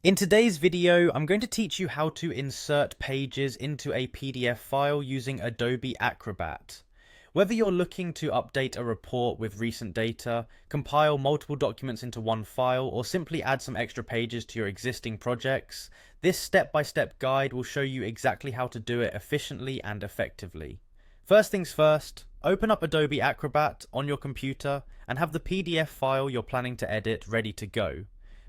In today's video, I'm going to teach you how to insert pages into a PDF file using Adobe Acrobat. Whether you're looking to update a report with recent data, compile multiple documents into one file, or simply add some extra pages to your existing projects, this step-by-step guide will show you exactly how to do it efficiently and effectively. First things first, open up Adobe Acrobat on your computer and have the PDF file you're planning to edit ready to go.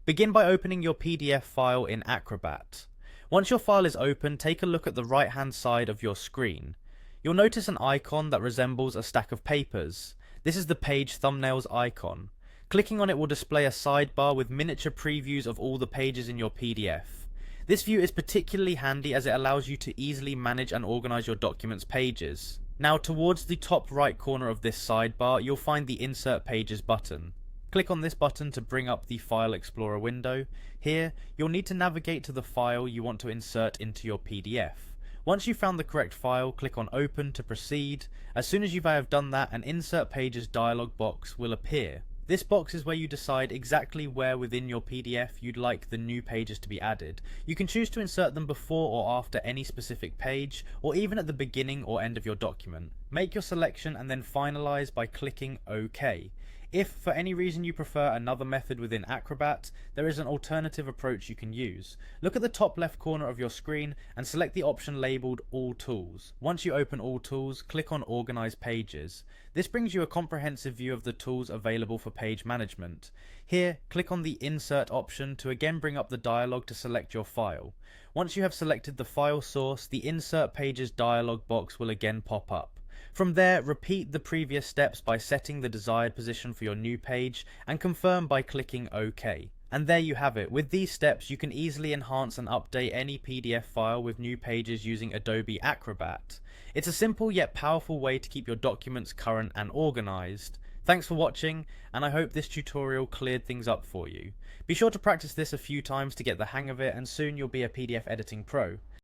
Begin by opening your PDF file in Acrobat. Once your file is open, take a look at the right hand side of your screen. You'll notice an icon that resembles a stack of papers. This is the page thumbnails icon. Clicking on it will display a sidebar with miniature previews of all the pages in your PDF. This view is particularly handy as it allows you to easily manage and organize your document's pages. Now, towards the top right corner of this sidebar, you'll find the Insert Pages button. Click on this button to bring up the File Explorer window. Here, you'll need to navigate to the file you want to insert into your PDF. Once you've found the correct file, click on Open to proceed. As soon as you have done that, an Insert Pages dialog box will appear. This box is where you decide exactly where within your PDF you'd like the new pages to be added. You can choose to insert them before or after any specific page, or even at the beginning or end of your document. Make your selection and then finalize by clicking OK. If for any reason you prefer another method within Acrobat, there is an alternative approach you can use. Look at the top left corner of your screen and select the option labeled All Tools. Once you open All Tools, click on Organize Pages. This brings you a comprehensive view of the tools available for page management. Here, click on the Insert option to again bring up the dialog to select your file. Once you have selected the file source, the Insert Pages dialog box will again pop up. From there, repeat the previous steps by setting the desired position for your new page and confirm by clicking OK. And there you have it. With these steps, you can easily enhance and update any PDF file with new pages using Adobe Acrobat. It's a simple yet powerful way to keep your documents current and organized. Thanks for watching, and I hope this tutorial cleared things up for you. Be sure to practice this a few times to get the hang of it, and soon you'll be a PDF editing pro.